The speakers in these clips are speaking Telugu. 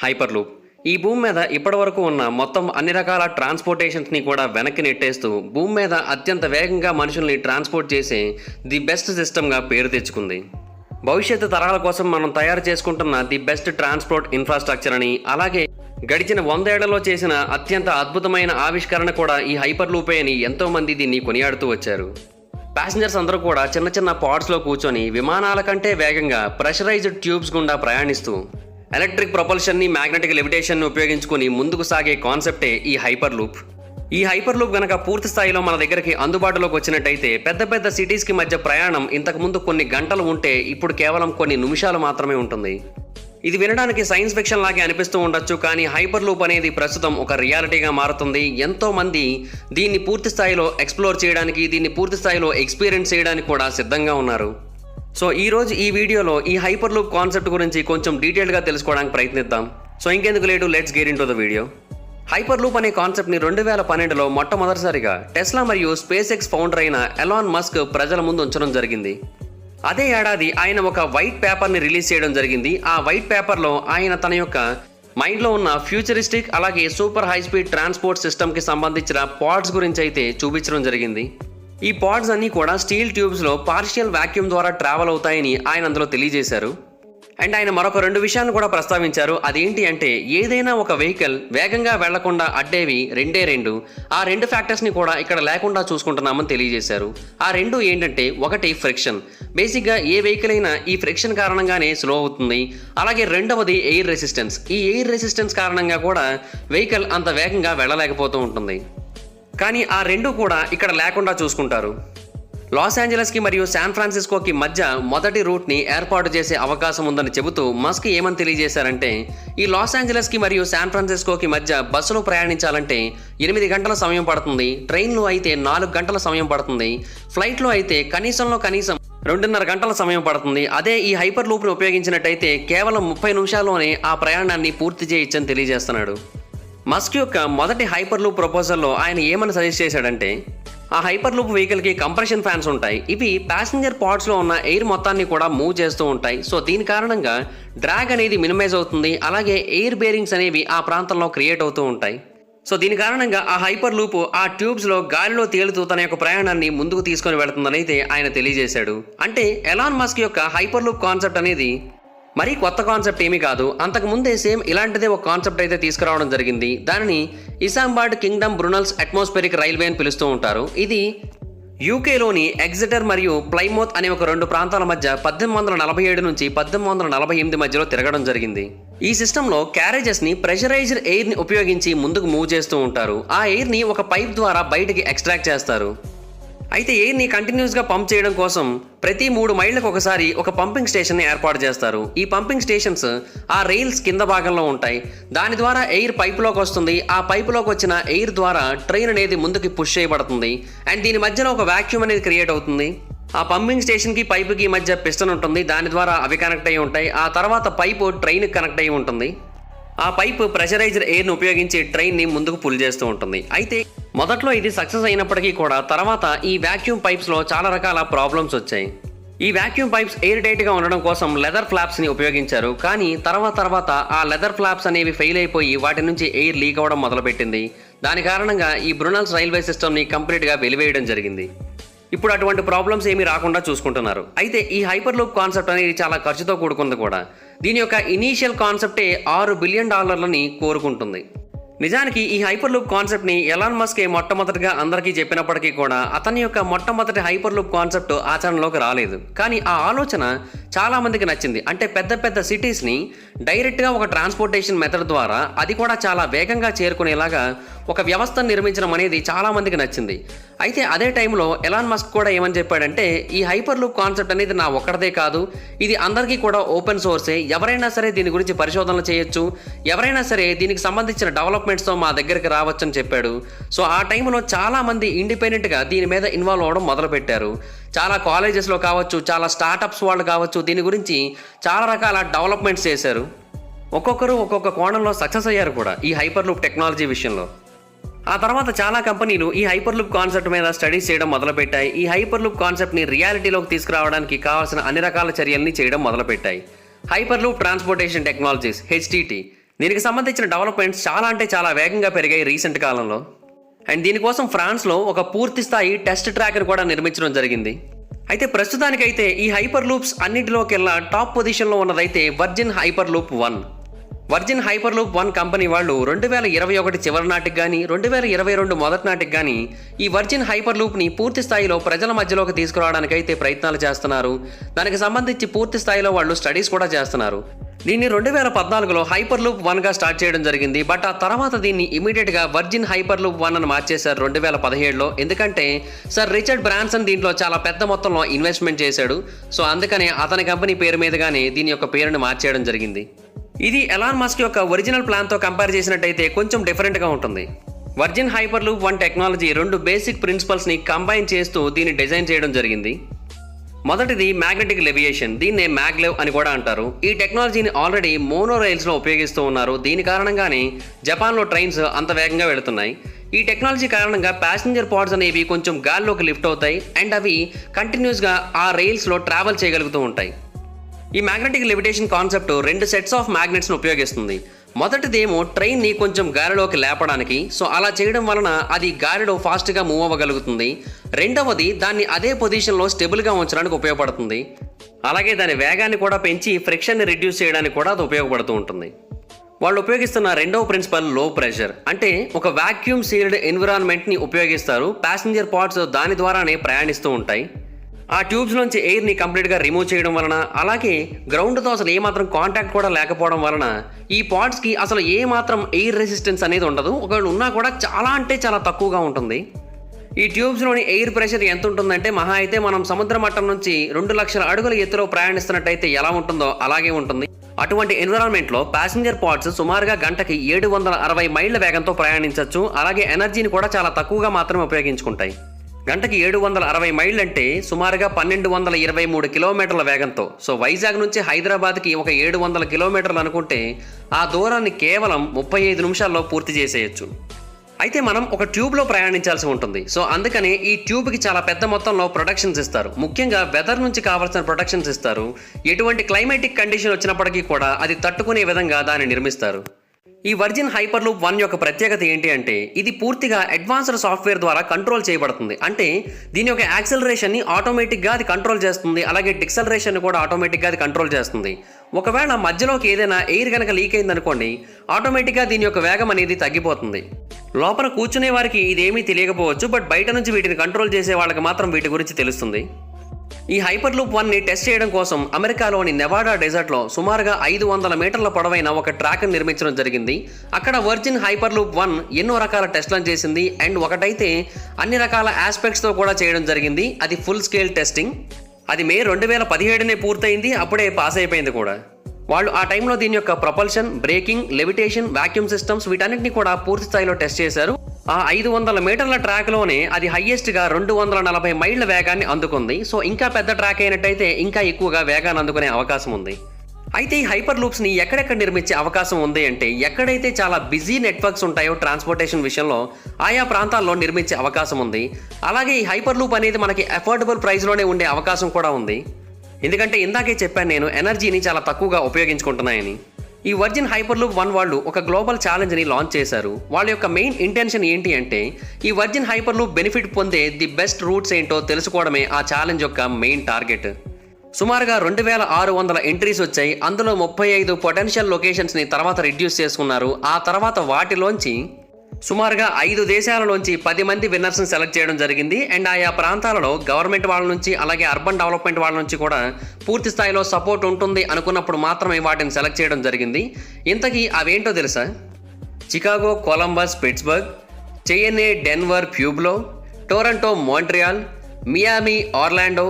హైపర్లూప్ ఈ భూమి మీద ఇప్పటివరకు ఉన్న మొత్తం అన్ని రకాల ట్రాన్స్పోర్టేషన్స్ని కూడా వెనక్కి నెట్టేస్తూ భూమి మీద అత్యంత వేగంగా మనుషుల్ని ట్రాన్స్పోర్ట్ చేసే ది బెస్ట్ సిస్టమ్గా పేరు తెచ్చుకుంది. భవిష్యత్తు తరాల కోసం మనం తయారు చేసుకుంటున్న ది బెస్ట్ ట్రాన్స్పోర్ట్ ఇన్ఫ్రాస్ట్రక్చర్ అని, అలాగే గడిచిన 100 ఏళ్లలో చేసిన అత్యంత అద్భుతమైన ఆవిష్కరణ కూడా ఈ హైపర్లూపే అని ఎంతోమంది దీన్ని కొనియాడుతూ వచ్చారు. ప్యాసింజర్స్ అందరూ కూడా చిన్న చిన్న పాడ్స్లో కూర్చొని విమానాల కంటే వేగంగా ప్రెషరైజ్డ్ ట్యూబ్స్ గుండా ప్రయాణిస్తూ ఎలక్ట్రిక్ ప్రొపల్షన్ని, మ్యాగ్నెటిక్ లెవిటేషన్ని ఉపయోగించుకుని ముందుకు సాగే కాన్సెప్టే ఈ హైపర్లూప్. ఈ హైపర్లూప్ గనక పూర్తి స్థాయిలో మన దగ్గరికి అందుబాటులోకి వచ్చినట్టయితే పెద్ద పెద్ద సిటీస్కి మధ్య ప్రయాణం ఇంతకుముందు కొన్ని గంటలు ఉంటే ఇప్పుడు కేవలం కొన్ని నిమిషాలు మాత్రమే ఉంటుంది. ఇది వినడానికి సైన్స్ ఫిక్షన్ లాగే అనిపిస్తూ ఉండొచ్చు, కానీ హైపర్లూప్ అనేది ప్రస్తుతం ఒక రియాలిటీగా మారుతుంది. ఎంతో మంది దీన్ని పూర్తి స్థాయిలో ఎక్స్ప్లోర్ చేయడానికి, దీన్ని పూర్తి స్థాయిలో ఎక్స్పీరియన్స్ చేయడానికి కూడా సిద్ధంగా ఉన్నారు. సో ఈరోజు ఈ వీడియోలో ఈ హైపర్లూప్ కాన్సెప్ట్ గురించి కొంచెం డీటెయిల్గా తెలుసుకోవడానికి ప్రయత్నిద్దాం. సో ఇంకెందుకు late, let's get into the video. Hyperloop అనే కాన్సెప్ట్ని 2012లో మొట్టమొదటిసారిగా టెస్లా మరియు స్పేస్ ఎక్స్ ఫౌండర్ అయిన ఎలాన్ మస్క్ ప్రజల ముందు ఉంచడం జరిగింది. అదే ఏడాది ఆయన ఒక వైట్ పేపర్ని రిలీజ్ చేయడం జరిగింది. ఆ వైట్ పేపర్లో ఆయన తన యొక్క మైండ్లో ఉన్న ఫ్యూచరిస్టిక్ అలాగే సూపర్ హై స్పీడ్ ట్రాన్స్పోర్ట్ సిస్టమ్కి సంబంధించిన పాడ్స్ గురించి అయితే చూపించడం జరిగింది. ఈ పాడ్స్ అన్నీ కూడా స్టీల్ ట్యూబ్స్లో పార్షియల్ వాక్యూమ్ ద్వారా ట్రావెల్ అవుతాయని ఆయన అందులో తెలియజేశారు. అండ్ ఆయన మరొక 2 విషయాలను కూడా ప్రస్తావించారు. అదేంటి అంటే, ఏదైనా ఒక వెహికల్ వేగంగా వెళ్లకుండా అడ్డేవి రెండే 2. ఆ 2 ఫ్యాక్టర్స్ని కూడా ఇక్కడ లేకుండా చూసుకుంటున్నామని తెలియజేశారు. ఆ 2 ఏంటంటే, ఒకటి ఫ్రిక్షన్. బేసిక్గా ఏ వెహికల్ అయినా ఈ ఫ్రిక్షన్ కారణంగానే స్లో అవుతుంది. అలాగే రెండవది ఎయిర్ రెసిస్టెన్స్. ఈ ఎయిర్ రెసిస్టెన్స్ కారణంగా కూడా వెహికల్ అంత వేగంగా వెళ్ళలేకపోతూ ఉంటుంది. కానీ ఆ 2 కూడా ఇక్కడ లేకుండా చూసుకుంటారు. లాస్ ఏంజలస్కి మరియు శాన్ ఫ్రాన్సిస్కోకి మధ్య మొదటి రూట్ని ఏర్పాటు చేసే అవకాశం ఉందని చెబుతూ మస్క్ ఏమని తెలియజేశారంటే, ఈ లాస్ ఏంజలస్కి మరియు శాన్ ఫ్రాన్సిస్కోకి మధ్య బస్సులో ప్రయాణించాలంటే 8 గంటల సమయం పడుతుంది, ట్రైన్లో అయితే 4 గంటల సమయం పడుతుంది, ఫ్లైట్లో అయితే కనీసం 2.5 గంటల సమయం పడుతుంది. అదే ఈ హైపర్ లూప్ని ఉపయోగించినట్టయితే కేవలం 30 నిమిషాల్లోనే ఆ ప్రయాణాన్ని పూర్తి చేయొచ్చని తెలియజేస్తున్నాడు. మస్క్ యొక్క మొదటి హైపర్ లూప్ ప్రపోజల్లో ఆయన ఏమని సజెస్ట్ చేశాడంటే, ఆ హైపర్ లూప్ వెహికల్కి కంప్రెషన్ ఫ్యాన్స్ ఉంటాయి. ఇవి ప్యాసింజర్ పాడ్స్లో ఉన్న ఎయిర్ మొత్తాన్ని కూడా మూవ్ చేస్తూ ఉంటాయి. సో దీని కారణంగా డ్రాగ్ అనేది మినిమైజ్ అవుతుంది. అలాగే ఎయిర్ బేరింగ్స్ అనేవి ఆ ప్రాంతంలో క్రియేట్ అవుతూ ఉంటాయి. సో దీని కారణంగా ఆ హైపర్ లూప్ ఆ ట్యూబ్స్లో గాలిలో తేలుతూ తన యొక్క ప్రయాణాన్ని ముందుకు తీసుకొని వెళుతుందని అయితే ఆయన తెలియజేశాడు. అంటే ఎలాన్ మస్క్ యొక్క హైపర్ లూప్ కాన్సెప్ట్ అనేది మరీ కొత్త కాన్సెప్ట్ ఏమీ కాదు. అంతకుముందే సేమ్ ఇలాంటిదే ఒక కాన్సెప్ట్ అయితే తీసుకురావడం జరిగింది. దానిని ఇసాంబార్డ్ కింగ్డమ్ బ్రునల్స్ అట్మాస్ఫిరిక్ రైల్వే అని పిలుస్తూ ఉంటారు. ఇది యూకేలోని ఎగ్జిటర్ మరియు ప్లైమౌత్ అనే ఒక 2 ప్రాంతాల మధ్య 1847 నుంచి 1848 మధ్యలో తిరగడం జరిగింది. ఈ సిస్టంలో క్యారేజెస్ని ప్రెషరైజ్డ్ ఎయిర్ని ఉపయోగించి ముందుకు మూవ్ చేస్తూ ఉంటారు. ఆ ఎయిర్ని ఒక పైప్ ద్వారా బయటికి ఎక్స్ట్రాక్ట్ చేస్తారు. అయితే ఎయిర్ని కంటిన్యూస్గా పంప్ చేయడం కోసం ప్రతి 3 మైళ్ళకు ఒకసారి ఒక పంపింగ్ స్టేషన్ని ఏర్పాటు చేస్తారు. ఈ పంపింగ్ స్టేషన్స్ ఆ రైల్స్ కింద భాగంలో ఉంటాయి. దాని ద్వారా ఎయిర్ పైపులోకి వస్తుంది. ఆ పైపులోకి వచ్చిన ఎయిర్ ద్వారా ట్రైన్ అనేది ముందుకు పుష్ చేయబడుతుంది. అండ్ దీని మధ్యలో ఒక వాక్యూమ్ అనేది క్రియేట్ అవుతుంది. ఆ పంపింగ్ స్టేషన్కి పైపుకి మధ్య పిస్టన్ ఉంటుంది. దాని ద్వారా అవి కనెక్ట్ అయ్యి ఉంటాయి. ఆ తర్వాత పైపు ట్రైన్కి కనెక్ట్ అయ్యి ఉంటుంది. ఆ పైపు ప్రెషరైజ్డ్ ఎయిర్ని ఉపయోగించి ట్రైన్ని ముందుకు పుల్ చేస్తూ ఉంటుంది. అయితే మొదట్లో ఇది సక్సెస్ అయినప్పటికీ కూడా తర్వాత ఈ వాక్యూమ్ పైప్స్లో చాలా రకాల ప్రాబ్లమ్స్ వచ్చాయి. ఈ వాక్యూమ్ పైప్స్ ఎయిర్ టైట్గా ఉండడం కోసం లెదర్ ఫ్లాప్స్ని ఉపయోగించారు. కానీ తర్వాత ఆ లెదర్ ఫ్లాప్స్ అనేవి ఫెయిల్ అయిపోయి వాటి నుంచి ఎయిర్ లీక్ అవ్వడం మొదలుపెట్టింది. దాని కారణంగా ఈ బ్రునల్స్ రైల్వే సిస్టమ్ని కంప్లీట్గా వెలివేయడం జరిగింది. ఇప్పుడు అటువంటి ప్రాబ్లమ్స్ ఏమీ రాకుండా చూసుకుంటున్నారు. అయితే ఈ హైపర్ లూప్ కాన్సెప్ట్ అనేది చాలా ఖర్చుతో కూడుకుంది కూడా. దీని యొక్క ఇనీషియల్ కాన్సెప్టే $6 బిలియన్ కోరుకుంటుంది. నిజానికి ఈ హైపర్ లూప్ కాన్సెప్ట్ని ఎలాన్ మస్కే మొట్టమొదటిగా అందరికీ చెప్పినప్పటికీ కూడా అతని యొక్క మొట్టమొదటి హైపర్ లూప్ కాన్సెప్ట్ ఆచరణలోకి రాలేదు. కానీ ఆ ఆలోచన చాలా మందికి నచ్చింది. అంటే పెద్ద సిటీస్ని డైరెక్ట్గా ఒక ట్రాన్స్పోర్టేషన్ మెథడ్ ద్వారా, అది కూడా చాలా వేగంగా చేరుకునేలాగా ఒక వ్యవస్థను నిర్మించడం అనేది చాలా మందికి నచ్చింది. అయితే అదే టైంలో ఎలాన్ మస్క్ కూడా ఏమని చెప్పాడంటే, ఈ హైపర్ లూప్ కాన్సెప్ట్ అనేది నా ఒక్కడదే కాదు, ఇది అందరికీ కూడా ఓపెన్ సోర్సే, ఎవరైనా సరే దీని గురించి పరిశోధనలు చేయొచ్చు, ఎవరైనా సరే దీనికి సంబంధించిన డెవలప్మెంట్స్తో మా దగ్గరికి రావచ్చు అని చెప్పాడు. సో ఆ టైంలో చాలామంది ఇండిపెండెంట్గా దీని మీద ఇన్వాల్వ్ అవ్వడం మొదలుపెట్టారు. చాలా కాలేజెస్లో కావచ్చు, చాలా స్టార్టప్స్ వాళ్ళు కావచ్చు, దీని గురించి చాలా రకాల డెవలప్మెంట్స్ చేశారు. ఒక్కొక్కరు ఒక్కొక్క కోణంలో సక్సెస్ అయ్యారు కూడా ఈ హైపర్ లూప్ టెక్నాలజీ విషయంలో. ఆ తర్వాత చాలా కంపెనీలు ఈ హైపర్ లూప్ కాన్సెప్ట్ మీద స్టడీస్ చేయడం మొదలుపెట్టాయి. ఈ హైపర్ లూప్ కాన్సెప్ట్ని రియాలిటీలోకి తీసుకురావడానికి కావాల్సిన అన్ని రకాల చర్యల్ని చేయడం మొదలుపెట్టాయి. Hyperloop Transportation Technologies HTT దీనికి సంబంధించిన డెవలప్మెంట్స్ చాలా అంటే చాలా వేగంగా పెరిగాయి రీసెంట్ కాలంలో. అండ్ దీనికోసం ఫ్రాన్స్లో ఒక పూర్తి స్థాయి టెస్ట్ ట్రాక్ను కూడా నిర్మించడం జరిగింది. అయితే ప్రస్తుతానికైతే ఈ హైపర్ లూప్స్ అన్నింటిలోకెల్లా టాప్ పొజిషన్లో ఉన్నదైతే Virgin Hyperloop 1. Virgin Hyperloop 1 company వాళ్ళు 2021 చివరి నాటికి కానీ 2022 మొదటి నాటికి కానీ ఈ వర్జిన్ హైపర్ లూప్ని పూర్తి స్థాయిలో ప్రజల మధ్యలోకి తీసుకురావడానికైతే ప్రయత్నాలు చేస్తున్నారు. దానికి సంబంధించి పూర్తి స్థాయిలో వాళ్ళు స్టడీస్ కూడా చేస్తున్నారు. దీన్ని 2014లో హైపర్ లూప్ 1గా స్టార్ట్ చేయడం జరిగింది. బట్ ఆ తర్వాత దీన్ని ఇమీడియట్గా వర్జిన్ హైపర్ లూప్ 1 అని మార్చేశారు 2017లో. ఎందుకంటే సర్ రిచర్డ్ బ్రాన్సన్ దీంట్లో చాలా పెద్ద మొత్తంలో ఇన్వెస్ట్మెంట్ చేశాడు. సో అందుకనే అతని కంపెనీ పేరు మీదుగానే దీని యొక్క పేరుని మార్చేయడం జరిగింది. ఇది ఎలాన్ మస్క్ యొక్క ఒరిజినల్ ప్లాన్తో కంపేర్ చేసినట్టయితే కొంచెం డిఫరెంట్గా ఉంటుంది. Virgin Hyperloop 1 technology 2 basic ప్రిన్సిపల్స్ని కంబైన్ చేస్తూ దీన్ని డిజైన్ చేయడం జరిగింది. మొదటిది మ్యాగ్నెటిక్ లెవియేషన్, దీన్నే మ్యాగ్లెవ్ అని కూడా అంటారు. ఈ టెక్నాలజీని ఆల్రెడీ మోనో రైల్స్లో ఉపయోగిస్తూ ఉన్నారు. దీని కారణంగానే జపాన్లో ట్రైన్స్ అంత వేగంగా వెళుతున్నాయి. ఈ టెక్నాలజీ కారణంగా ప్యాసింజర్ పాడ్స్ అనేవి కొంచెం గాల్లోకి లిఫ్ట్ అవుతాయి అండ్ అవి కంటిన్యూస్గా ఆ రైల్స్లో ట్రావెల్ చేయగలుగుతూ ఉంటాయి. ఈ magnetic levitation concept 2 sets of మ్యాగ్నెట్స్ను ఉపయోగిస్తుంది. మొదటిదేమో ట్రైన్ని కొంచెం గాలిలోకి లేపడానికి, సో అలా చేయడం వలన అది గాలిలో ఫాస్ట్గా మూవ్ అవ్వగలుగుతుంది. రెండవది దాన్ని అదే పొజిషన్లో స్టెబుల్గా ఉంచడానికి ఉపయోగపడుతుంది. అలాగే దాని వేగాన్ని కూడా పెంచి ఫ్రిక్షన్ని రిడ్యూస్ చేయడానికి కూడా అది ఉపయోగపడుతూ ఉంటుంది. వాళ్ళు ఉపయోగిస్తున్న రెండవ ప్రిన్సిపల్ లో ప్రెషర్, అంటే ఒక వాక్యూమ్ సీల్డ్ ఎన్విరాన్మెంట్ని ఉపయోగిస్తారు. ప్యాసింజర్ పాడ్స్ దాని ద్వారానే ప్రయాణిస్తూ ఉంటాయి. ఆ ట్యూబ్స్ నుంచి ఎయిర్ని కంప్లీట్గా రిమూవ్ చేయడం వలన, అలాగే గ్రౌండ్తో అసలు ఏమాత్రం కాంటాక్ట్ కూడా లేకపోవడం వలన ఈ పాడ్స్కి అసలు ఏమాత్రం ఎయిర్ రెసిస్టెన్స్ అనేది ఉండదు. ఒకవేళ ఉన్నా కూడా చాలా అంటే చాలా తక్కువగా ఉంటుంది. ఈ ట్యూబ్స్లోని ఎయిర్ ప్రెషర్ ఎంత ఉంటుందంటే మహా అయితే మనం సముద్ర మట్టం నుంచి 2 లక్షల అడుగుల ఎత్తులో ప్రయాణిస్తున్నట్టయితే ఎలా ఉంటుందో అలాగే ఉంటుంది. అటువంటి ఎన్విరాన్మెంట్లో ప్యాసింజర్ పాడ్స్ సుమారుగా గంటకి 760 మైళ్ళ వేగంతో ప్రయాణించవచ్చు. అలాగే ఎనర్జీని కూడా చాలా తక్కువగా మాత్రమే ఉపయోగించుకుంటాయి. గంటకి 760 మైళ్ళు అంటే సుమారుగా 1223 కిలోమీటర్ల వేగంతో. సో వైజాగ్ నుంచి హైదరాబాద్కి ఒక 700 కిలోమీటర్లు అనుకుంటే ఆ దూరాన్ని కేవలం 35 నిమిషాల్లో పూర్తి చేసేయచ్చు. అయితే మనం ఒక ట్యూబ్లో ప్రయాణించాల్సి ఉంటుంది. సో అందుకనే ఈ ట్యూబ్కి చాలా పెద్ద మొత్తంలో ప్రొటెక్షన్స్ ఇస్తారు. ముఖ్యంగా వెదర్ నుంచి కావాల్సిన ప్రొటెక్షన్స్ ఇస్తారు. ఎటువంటి క్లైమాటిక్ కండిషన్ వచ్చినప్పటికీ కూడా అది తట్టుకునే విధంగా దాన్ని నిర్మిస్తారు. ఈ వర్జిన్ హైపర్ లూప్ 1 యొక్క ప్రత్యేకత ఏంటి అంటే ఇది పూర్తిగా అడ్వాన్స్డ్ సాఫ్ట్వేర్ ద్వారా కంట్రోల్ చేయబడుతుంది. అంటే దీని యొక్క యాక్సలరేషన్ని ఆటోమేటిక్గా అది కంట్రోల్ చేస్తుంది. అలాగే డిక్సలరేషన్ కూడా ఆటోమేటిక్గా అది కంట్రోల్ చేస్తుంది. ఒకవేళ మధ్యలోకి ఏదైనా ఎయిర్ కనుక లీక్ అయిందనుకోండి, ఆటోమేటిక్గా దీని యొక్క వేగం అనేది తగ్గిపోతుంది. లోపల కూర్చునే వారికి ఇదేమీ తెలియకపోవచ్చు, బట్ బయట నుంచి వీటిని కంట్రోల్ చేసే వాళ్ళకి మాత్రం వీటి గురించి తెలుస్తుంది. ఈ హైపర్ లూప్ 1ని టెస్ట్ చేయడం కోసం అమెరికాలోని నెవాడా డెజర్ట్లో సుమారుగా 500 మీటర్ల పొడవైన ఒక ట్రాక్ను నిర్మించడం జరిగింది. అక్కడ వర్జిన్ హైపర్ లూప్ 1 ఎన్నో రకాల టెస్ట్లను చేసింది. అండ్ ఒకటైతే అన్ని రకాల ఆస్పెక్ట్స్తో కూడా చేయడం జరిగింది. అది ఫుల్ స్కేల్ టెస్టింగ్. అది మే 2017నే పూర్తయింది. అప్పుడే పాస్ అయిపోయింది కూడా. వాళ్ళు ఆ టైంలో దీని యొక్క propulsion, breaking, levitation, vacuum systems వీటన్నిటిని కూడా పూర్తి స్థాయిలో టెస్ట్ చేశారు. ఆ 500 మీటర్ల ట్రాక్లోనే అది హైయెస్ట్గా 240 మైళ్ళ వేగాన్ని అందుకుంది. సో ఇంకా పెద్ద ట్రాక్ అయినట్టయితే ఇంకా ఎక్కువగా వేగాన్ని అందుకునే అవకాశం ఉంది. అయితే ఈ హైపర్ లూప్స్ని ఎక్కడెక్కడ నిర్మించే అవకాశం ఉంది అంటే ఎక్కడైతే చాలా బిజీ నెట్వర్క్స్ ఉంటాయో ట్రాన్స్పోర్టేషన్ విషయంలో ఆయా ప్రాంతాల్లో నిర్మించే అవకాశం ఉంది. అలాగే ఈ హైపర్ లూప్ అనేది మనకి అఫోర్డబుల్ ప్రైస్లోనే ఉండే అవకాశం కూడా ఉంది. ఎందుకంటే ఇందాకే చెప్పాను నేను ఎనర్జీని చాలా తక్కువగా ఉపయోగించుకుంటున్నాయని. ఈ వర్జిన్ హైపర్ లూప్ 1 వాళ్ళు ఒక గ్లోబల్ ఛాలెంజ్ని లాంచ్ చేశారు. వాళ్ళ యొక్క మెయిన్ ఇంటెన్షన్ ఏంటి అంటే ఈ వర్జిన్ హైపర్ లూప్ బెనిఫిట్ పొందే ది బెస్ట్ రూట్స్ ఏంటో తెలుసుకోవడమే ఆ ఛాలెంజ్ యొక్క మెయిన్ టార్గెట్. సుమారుగా 2600 ఎంట్రీస్ వచ్చాయి. అందులో 35 పొటెన్షియల్ లొకేషన్స్ని తర్వాత రిడ్యూస్ చేసుకున్నారు. ఆ తర్వాత వాటిలోంచి సుమారుగా 5 దేశాలలోంచి 10 మంది విన్నర్స్ని సెలెక్ట్ చేయడం జరిగింది. అండ్ ఆయా ప్రాంతాలలో గవర్నమెంట్ వాళ్ళ నుంచి అలాగే అర్బన్ డెవలప్మెంట్ వాళ్ళ నుంచి కూడా పూర్తి స్థాయిలో సపోర్ట్ ఉంటుంది అనుకున్నప్పుడు మాత్రమే వాటిని సెలెక్ట్ చేయడం జరిగింది. ఇంతకీ అవేంటో తెలుసా? Chicago, Columbus, Pittsburgh, Chennai, Denver, Pueblo, Toronto, Montreal, Miami, Orlando,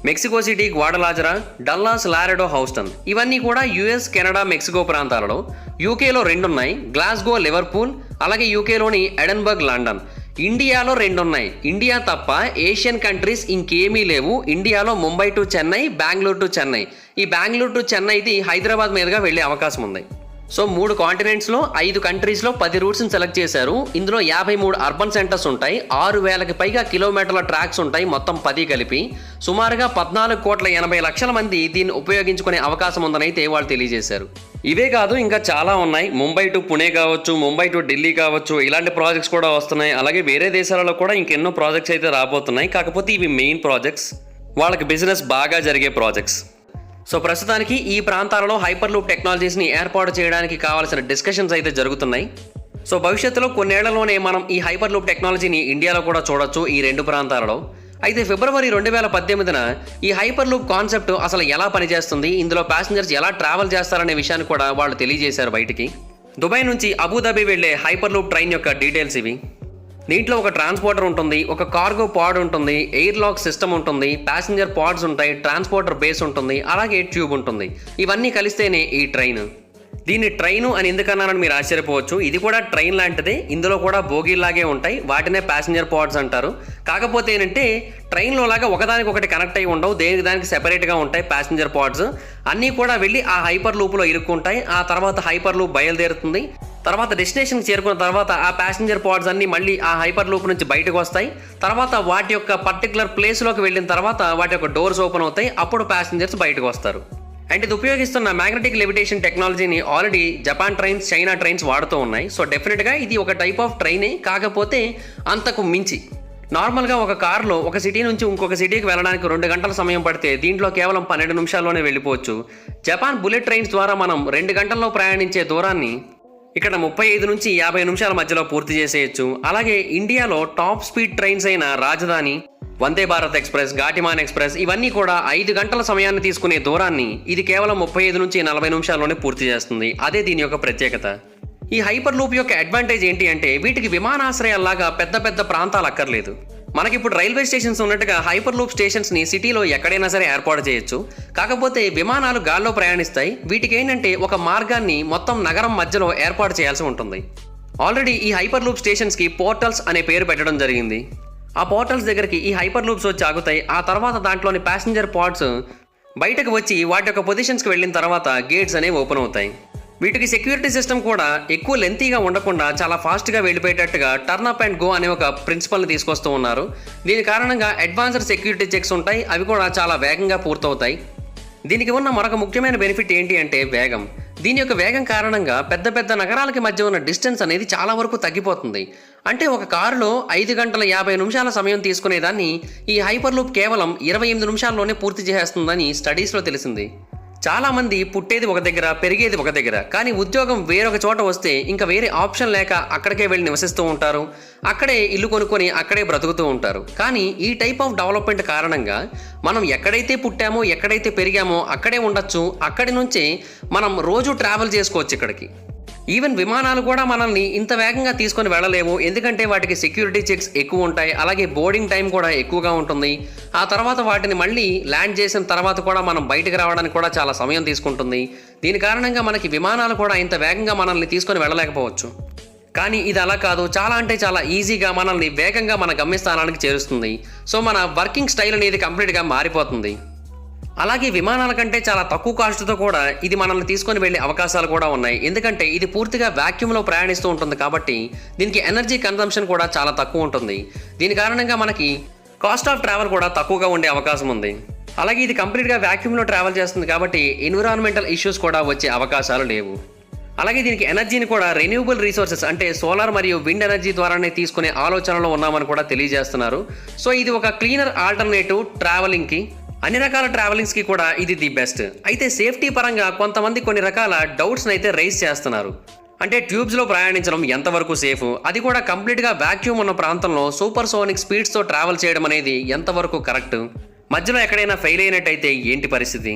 Mexico City, Guadalajara, Dallas, Laredo, Houston. ఇవన్నీ కూడా యుఎస్, కెనడా, మెక్సికో ప్రాంతాలలో. యూకేలో 2 ఉన్నాయి, గ్లాస్గో, లివర్పూల్, అలాగే యూకేలోని ఎడన్బర్గ్, లండన్. ఇండియాలో 2 ఉన్నాయి. ఇండియా తప్ప ఏషియన్ కంట్రీస్ ఇంకేమీ లేవు. ఇండియాలో ముంబై టు చెన్నై, బెంగళూరు టు చెన్నై. ఈ బెంగళూరు టు చెన్నైది హైదరాబాద్ మీదుగా వెళ్ళే అవకాశం ఉంది. సో 3 కాంటినెంట్స్లో 5 కంట్రీస్లో 10 రూట్స్ని సెలెక్ట్ చేశారు. ఇందులో 53 అర్బన్ సెంటర్స్ ఉంటాయి. 6000కి పైగా కిలోమీటర్ల ట్రాక్స్ ఉంటాయి, మొత్తం 10 కలిపి. సుమారుగా 14,80,00,000 మంది దీన్ని ఉపయోగించుకునే అవకాశం ఉందని అయితే వాళ్ళు తెలియజేశారు. ఇవే కాదు ఇంకా చాలా ఉన్నాయి. ముంబై టు పుణే కావచ్చు, ముంబై టు ఢిల్లీ కావచ్చు, ఇలాంటి ప్రాజెక్ట్స్ కూడా వస్తున్నాయి. అలాగే వేరే దేశాలలో కూడా ఇంకెన్నో ప్రాజెక్ట్స్ అయితే రాబోతున్నాయి. కాకపోతే ఇవి మెయిన్ ప్రాజెక్ట్స్, వాళ్ళకి బిజినెస్ బాగా జరిగే ప్రాజెక్ట్స్. సో ప్రస్తుతానికి ఈ ప్రాంతాలలో హైపర్ లూప్ టెక్నాలజీస్ని ఏర్పాటు చేయడానికి కావాల్సిన డిస్కషన్స్ అయితే జరుగుతున్నాయి. సో భవిష్యత్తులో కొన్నేళ్లలోనే మనం ఈ హైపర్ లూప్ టెక్నాలజీని ఇండియాలో కూడా చూడొచ్చు ఈ రెండు ప్రాంతాలలో. అయితే ఫిబ్రవరి 2018న ఈ హైపర్ లూప్ కాన్సెప్ట్ అసలు ఎలా పనిచేస్తుంది, ఇందులో ప్యాసింజర్స్ ఎలా ట్రావెల్ చేస్తారనే విషయాన్ని కూడా వాళ్ళు తెలియజేశారు బయటికి. దుబాయ్ నుంచి అబుదాబి వెళ్లే హైపర్ లూప్ ట్రైన్ యొక్క డీటెయిల్స్ ఇవి. దీంట్లో ఒక ట్రాన్స్పోర్టర్ ఉంటుంది, ఒక కార్గో పాడ్ ఉంటుంది, ఎయిర్ లాక్ సిస్టమ్ ఉంటుంది, ప్యాసింజర్ పాడ్స్ ఉంటాయి, ట్రాన్స్పోర్టర్ బేస్ ఉంటుంది, అలాగే ట్యూబ్ ఉంటుంది. ఇవన్నీ కలిస్తేనే ఈ ట్రైన్. దీన్ని ట్రైను అని ఎందుకన్నారని మీరు ఆశ్చర్యపోవచ్చు. ఇది కూడా ట్రైన్ లాంటిదే, ఇందులో కూడా బోగీలాగే ఉంటాయి, వాటినే ప్యాసింజర్ పాడ్స్ అంటారు. కాకపోతే ఏంటంటే ట్రైన్లో లాగా ఒకదానికొకటి కనెక్ట్ అయి ఉండవు, దేనికి దానికి సెపరేట్గా ఉంటాయి ప్యాసింజర్ పాడ్స్. అన్నీ కూడా వెళ్ళి ఆ హైపర్ లూప్లో ఇరుక్కుంటాయి. ఆ తర్వాత హైపర్ లూప్ బయలుదేరుతుంది. తర్వాత డెస్టినేషన్కి చేరుకున్న తర్వాత ఆ ప్యాసింజర్ పాడ్స్ అన్నీ మళ్ళీ ఆ హైపర్ లూప్ నుంచి బయటకు వస్తాయి. తర్వాత వాటి యొక్క పర్టికులర్ ప్లేస్లోకి వెళ్ళిన తర్వాత వాటి యొక్క డోర్స్ ఓపెన్ అవుతాయి, అప్పుడు ప్యాసింజర్స్ బయటకు వస్తారు. అండ్ ఇది ఉపయోగిస్తున్న మ్యాగ్నెటిక్ లెవిటేషన్ టెక్నాలజీని already Japan trains, China trains వాడుతూ ఉన్నాయి. సో డెఫినెట్గా ఇది ఒక టైప్ ఆఫ్ ట్రైనే, కాకపోతే అంతకు మించి. నార్మల్గా ఒక కార్లో ఒక సిటీ నుంచి ఇంకొక సిటీకి వెళ్ళడానికి 2 గంటల సమయం పడితే దీంట్లో కేవలం 12 నిమిషాల్లోనే వెళ్ళిపోవచ్చు. జపాన్ బుల్లెట్ ట్రైన్స్ ద్వారా మనం 2 గంటల్లో ప్రయాణించే దూరాన్ని ఇక్కడ 35 నుంచి 50 నిమిషాల మధ్యలో పూర్తి చేసేయచ్చు. అలాగే ఇండియాలో టాప్ స్పీడ్ ట్రైన్స్ అయిన రాజధాని, వందే భారత్ ఎక్స్ప్రెస్, ఘాటిమాన్ ఎక్స్ప్రెస్ ఇవన్నీ కూడా 5 గంటల సమయాన్ని తీసుకునే దూరాన్ని ఇది కేవలం 35 నుంచి 40 నిమిషాల్లోనే పూర్తి చేస్తుంది. అదే దీని యొక్క ప్రత్యేకత. ఈ హైపర్ లూప్ యొక్క అడ్వాంటేజ్ ఏంటి అంటే వీటికి విమానాశ్రయాల్లాగా పెద్ద పెద్ద ప్రాంతాలు అక్కర్లేదు. మనకిప్పుడు రైల్వే స్టేషన్స్ ఉన్నట్టుగా హైపర్ లూప్ స్టేషన్స్ని సిటీలో ఎక్కడైనా సరే ఏర్పాటు చేయొచ్చు. కాకపోతే విమానాలు గాల్లో ప్రయాణిస్తాయి. వీటికి ఏంటంటే ఒక మార్గాన్ని మొత్తం నగరం మధ్యలో ఏర్పాటు చేయాల్సి ఉంటుంది. ఆల్రెడీ ఈ హైపర్ లూప్ స్టేషన్స్కి పోర్టల్స్ అనే పేరు పెట్టడం జరిగింది. ఆ పోర్టల్స్ దగ్గరికి ఈ హైపర్ లూప్స్ వచ్చి ఆగుతాయి. ఆ తర్వాత దాంట్లోని ప్యాసింజర్ పాడ్స్ బయటకు వచ్చి వాటి యొక్క పొజిషన్స్కి వెళ్ళిన తర్వాత గేట్స్ అనేవి ఓపెన్ అవుతాయి. వీటికి సెక్యూరిటీ సిస్టమ్ కూడా ఎక్కువ లెంతీగా ఉండకుండా చాలా ఫాస్ట్గా వెళ్ళిపోయేటట్టుగా టర్న్ అప్ అండ్ గో అనే ఒక ప్రిన్సిపల్ని తీసుకొస్తూ ఉన్నారు. దీని కారణంగా అడ్వాన్స్డ్ సెక్యూరిటీ చెక్స్ ఉంటాయి, అవి కూడా చాలా వేగంగా పూర్తవుతాయి. దీనికి ఉన్న మరొక ముఖ్యమైన బెనిఫిట్ ఏంటి అంటే వేగం. దీని యొక్క వేగం కారణంగా పెద్ద పెద్ద నగరాలకి మధ్య ఉన్న డిస్టెన్స్ అనేది చాలా వరకు తగ్గిపోతుంది. అంటే ఒక కారులో 5 గంటల 50 నిమిషాల సమయం తీసుకునేదాన్ని ఈ హైపర్ లూప్ కేవలం 28 నిమిషాల్లోనే పూర్తి చేసేస్తుందని స్టడీస్లో తెలిసింది. చాలామంది పుట్టేది ఒక దగ్గర, పెరిగేది ఒక దగ్గర, కానీ ఉద్యోగం వేరొక చోట వస్తే ఇంకా వేరే ఆప్షన్ లేక అక్కడికే వెళ్ళి నివసిస్తూ ఉంటారు. అక్కడే ఇల్లు కొనుక్కొని అక్కడే బ్రతుకుతూ ఉంటారు. కానీ ఈ టైప్ ఆఫ్ డెవలప్మెంట్ కారణంగా మనం ఎక్కడైతే పుట్టామో, ఎక్కడైతే పెరిగామో అక్కడే ఉండొచ్చు. అక్కడి నుంచే మనం రోజు ట్రావెల్ చేసుకోవచ్చు ఇక్కడికి. ఈవెన్ విమానాలు కూడా మనల్ని ఇంత వేగంగా తీసుకొని వెళ్ళలేవు, ఎందుకంటే వాటికి సెక్యూరిటీ చెక్స్ ఎక్కువ ఉంటాయి. అలాగే బోర్డింగ్ టైం కూడా ఎక్కువగా ఉంటుంది. ఆ తర్వాత వాటిని మళ్ళీ ల్యాండ్ చేసిన తర్వాత కూడా మనం బయటకు రావడానికి కూడా చాలా సమయం తీసుకుంటుంది. దీని కారణంగా మనకి విమానాలు కూడా ఇంత వేగంగా మనల్ని తీసుకొని వెళ్ళలేకపోవచ్చు. కానీ ఇది అలా కాదు, చాలా అంటే చాలా ఈజీగా మనల్ని వేగంగా మన గమ్యస్థానానికి చేరుస్తుంది. సో మన వర్కింగ్ స్టైల్ అనేది కంప్లీట్గా మారిపోతుంది. అలాగే విమానాల కంటే చాలా తక్కువ కాస్ట్తో కూడా ఇది మనల్ని తీసుకొని వెళ్ళే అవకాశాలు కూడా ఉన్నాయి. ఎందుకంటే ఇది పూర్తిగా వాక్యూమ్లో ప్రయాణిస్తూ ఉంటుంది కాబట్టి దీనికి ఎనర్జీ కన్సంప్షన్ కూడా చాలా తక్కువ ఉంటుంది. దీని కారణంగా మనకి కాస్ట్ ఆఫ్ ట్రావెల్ కూడా తక్కువగా ఉండే అవకాశం ఉంది. అలాగే ఇది కంప్లీట్గా వాక్యూమ్లో ట్రావెల్ చేస్తుంది కాబట్టి ఎన్విరాన్మెంటల్ ఇష్యూస్ కూడా వచ్చే అవకాశాలు లేవు. అలాగే దీనికి ఎనర్జీని కూడా రెన్యూవబుల్ రిసోర్సెస్ అంటే సోలార్ మరియు విండ్ ఎనర్జీ ద్వారానే తీసుకునే ఆలోచనలో ఉన్నామని కూడా తెలియజేస్తున్నారు. సో ఇది ఒక క్లీనర్ ఆల్టర్నేటివ్ ట్రావెలింగ్కి, అన్ని రకాల ట్రావెలింగ్స్కి కూడా ఇది ది బెస్ట్. అయితే సేఫ్టీ పరంగా కొంతమంది కొన్ని రకాల డౌట్స్ని అయితే రైజ్ చేస్తున్నారు. అంటే ట్యూబ్స్లో ప్రయాణించడం ఎంతవరకు సేఫ్, అది కూడా కంప్లీట్గా వాక్యూమ్ ఉన్న ప్రాంతంలో సూపర్ సోనిక్ స్పీడ్స్తో ట్రావెల్ చేయడం అనేది ఎంతవరకు కరెక్ట్, మధ్యలో ఎక్కడైనా ఫెయిల్ అయినట్టయితే ఏంటి పరిస్థితి,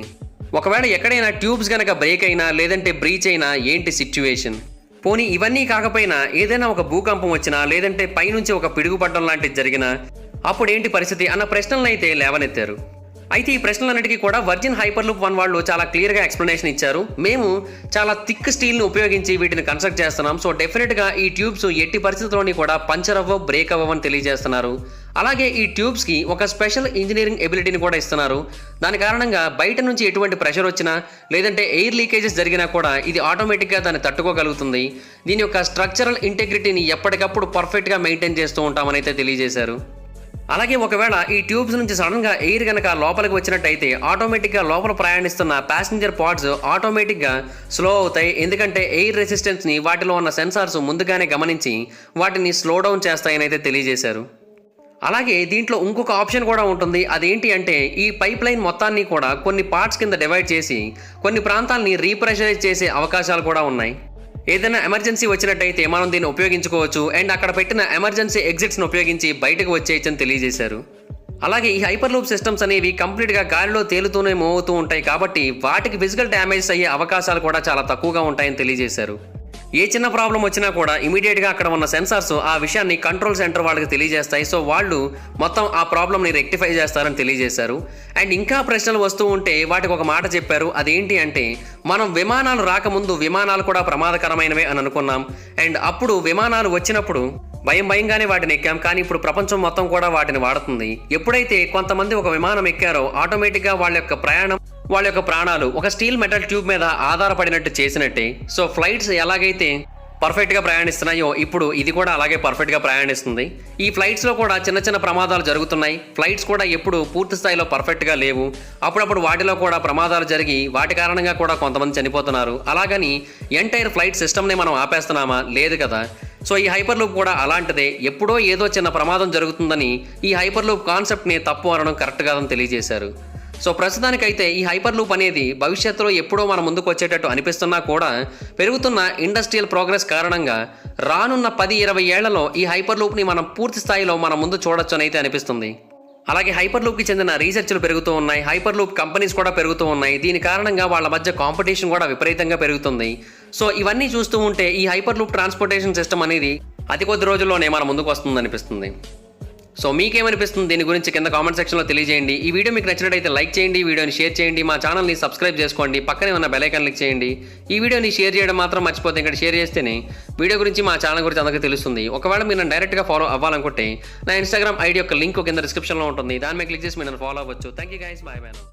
ఒకవేళ ఎక్కడైనా ట్యూబ్స్ కనుక బ్రేక్ అయినా లేదంటే బ్రీచ్ అయినా ఏంటి సిచ్యువేషన్, పోనీ ఇవన్నీ కాకపోయినా ఏదైనా ఒక భూకంపం వచ్చినా లేదంటే పైనుంచి ఒక పిడుగుపడడం లాంటిది జరిగినా అప్పుడు ఏంటి పరిస్థితి అన్న ప్రశ్నలను అయితే లేవనెత్తారు. అయితే ఈ ప్రశ్నలన్నిటికీ కూడా వర్జిన్ హైపర్ లూప్ 1 వాళ్ళు చాలా క్లియర్గా ఎక్స్ప్లెనేషన్ ఇచ్చారు. మేము చాలా థిక్ స్టీల్ని ఉపయోగించి వీటిని కన్స్ట్రక్ట్ చేస్తున్నాం. సో డెఫినెట్గా ఈ ట్యూబ్స్ ఎట్టి పరిస్థితుల్లోని కూడా పంచర్ అవ్వవు, బ్రేక్ అవ్వవని తెలియజేస్తున్నారు. అలాగే ఈ ట్యూబ్స్కి ఒక స్పెషల్ ఇంజనీరింగ్ ఎబిలిటీని కూడా ఇస్తున్నారు. దాని కారణంగా బయట నుంచి ఎటువంటి ప్రెషర్ వచ్చినా లేదంటే ఎయిర్ లీకేజెస్ జరిగినా కూడా ఇది ఆటోమేటిక్గా దాన్ని తట్టుకోగలుగుతుంది. దీని యొక్క స్ట్రక్చరల్ ఇంటెగ్రిటీని ఎప్పటికప్పుడు పర్ఫెక్ట్గా మెయింటైన్ చేస్తూ ఉంటామని అయితే తెలియజేశారు. అలాగే ఒకవేళ ఈ ట్యూబ్స్ నుంచి సడన్గా ఎయిర్ కనుక లోపలికి వచ్చినట్టయితే ఆటోమేటిక్గా లోపల ప్రయాణిస్తున్న ప్యాసింజర్ పాడ్స్ ఆటోమేటిక్గా స్లో అవుతాయి. ఎందుకంటే ఎయిర్ రెసిస్టెన్స్ని వాటిలో ఉన్న సెన్సార్స్ ముందుగానే గమనించి వాటిని స్లో డౌన్ చేస్తాయని అయితే తెలియజేశారు. అలాగే దీంట్లో ఇంకొక ఆప్షన్ కూడా ఉంటుంది. అదేంటి అంటే ఈ పైప్ లైన్ మొత్తాన్ని కూడా కొన్ని పార్ట్స్ కింద డివైడ్ చేసి కొన్ని ప్రాంతాలని రీప్రెషరైజ్ చేసే అవకాశాలు కూడా ఉన్నాయి. ఏదైనా ఎమర్జెన్సీ వచ్చినట్టయితే మనం దీన్ని ఉపయోగించుకోవచ్చు అండ్ అక్కడ పెట్టిన ఎమర్జెన్సీ ఎగ్జిట్స్ను ఉపయోగించి బయటకు వచ్చేయచ్చని తెలియజేశారు. అలాగే ఈ హైపర్ లూప్ సిస్టమ్స్ అనేవి కంప్లీట్గా గాలిలో తేలుతూనే మూవ్ అవుతూ ఉంటాయి కాబట్టి వాటికి ఫిజికల్ డ్యామేజ్ అయ్యే అవకాశాలు కూడా చాలా తక్కువగా ఉంటాయని తెలియజేశారు. ఏ చిన్న ప్రాబ్లం వచ్చినా కూడా ఇమీడియట్గా అక్కడ ఉన్న సెన్సార్స్ ఆ విషయాన్ని కంట్రోల్ సెంటర్ వాళ్ళకి తెలియజేస్తాయి. సో వాళ్ళు మొత్తం ఆ ప్రాబ్లమ్ని రెక్టిఫై చేస్తారని తెలియజేశారు. అండ్ ఇంకా ప్రశ్నలు వస్తూ ఉంటే వాటికి ఒక మాట చెప్పారు. అదేంటి అంటే మనం విమానాలు రాకముందు విమానాలు కూడా ప్రమాదకరమైనవే అని అనుకున్నాం. అండ్ అప్పుడు విమానాలు వచ్చినప్పుడు భయంగానే వాటిని ఎక్కాం. కానీ ఇప్పుడు ప్రపంచం మొత్తం కూడా వాటిని వాడుతుంది. ఎప్పుడైతే కొంతమంది ఒక విమానం ఎక్కారో ఆటోమేటిక్గా వాళ్ళ యొక్క ప్రయాణం వాళ్ళ యొక్క ప్రాణాలు ఒక స్టీల్ మెటల్ ట్యూబ్ మీద ఆధారపడినట్టు చేసినట్టే. సో ఫ్లైట్స్ ఎలాగైతే పర్ఫెక్ట్గా ప్రయాణిస్తున్నాయో ఇప్పుడు ఇది కూడా అలాగే పర్ఫెక్ట్గా ప్రయాణిస్తుంది. ఈ ఫ్లైట్స్లో కూడా చిన్న చిన్న ప్రమాదాలు జరుగుతున్నాయి. ఫ్లైట్స్ కూడా ఎప్పుడు పూర్తి స్థాయిలో పర్ఫెక్ట్గా లేవు. అప్పుడప్పుడు వాటిలో కూడా ప్రమాదాలు జరిగి వాటి కారణంగా కూడా కొంతమంది చనిపోతున్నారు. అలాగని ఎంటైర్ ఫ్లైట్ సిస్టమ్ని మనం ఆపేస్తున్నామా? లేదు కదా. సో ఈ హైపర్ లూప్ కూడా అలాంటిదే. ఎప్పుడో ఏదో చిన్న ప్రమాదం జరుగుతుందని ఈ హైపర్ లూప్ కాన్సెప్ట్ని తప్పు అనడం కరెక్ట్ కాదని తెలియజేశారు. సో ప్రస్తుతానికైతే ఈ హైపర్ లూప్ అనేది భవిష్యత్తులో ఎప్పుడో మన ముందుకు వచ్చేటట్టు అనిపిస్తున్నా కూడా పెరుగుతున్న ఇండస్ట్రియల్ ప్రోగ్రెస్ కారణంగా రానున్న 10-20 ఏళ్లలో ఈ హైపర్ లూప్ని మనం పూర్తి స్థాయిలో మన ముందు చూడొచ్చు అని అయితే అనిపిస్తుంది. అలాగే హైపర్ లూప్కి చెందిన రీసెర్చ్లు పెరుగుతూ ఉన్నాయి. హైపర్ లూప్ కంపెనీస్ కూడా పెరుగుతూ ఉన్నాయి. దీని కారణంగా వాళ్ళ మధ్య కాంపిటీషన్ కూడా విపరీతంగా పెరుగుతుంది. సో ఇవన్నీ చూస్తూ ఉంటే ఈ హైపర్ లూప్ ట్రాన్స్పోర్టేషన్ సిస్టమ్ అనేది అతి కొద్ది రోజుల్లోనే మన ముందుకు వస్తుంది అనిపిస్తుంది. సో మీకేమనిపిస్తుంది దీని గురించి కింద కామెంట్ సెక్షన్లో తెలియజేయండి. ఈ వీడియో మీకు నచ్చినట్టయితే లైక్ చేయండి, వీడియోని షేర్ చేయండి, మా ఛానల్ని సబ్స్క్రైబ్ చేసుకోండి, పక్కనే ఉన్న బెల్ ఐకాన్ క్లిక్ చేయండి. ఈ వీడియోని షేర్ చేయడం మాత్రం మర్చిపోతే ఇక్కడ షేర్ చేస్తేనే వీడియో గురించి మా ఛానల్ గురించి అందరికీ తెలుస్తుంది. ఒకవేళ మీరు నన్ను డైరెక్ట్గా ఫాలో అవ్వాలనుకుంటే నా ఇన్స్టాగ్రామ్ ఐడి యొక్క లింక్ కింద డిస్క్రిప్షన్లో ఉంటుంది. దాని మీద క్లిక్ చేసి మీరు నన్ను ఫాలో అవ్వచ్చు. Thank you guys, bye bye.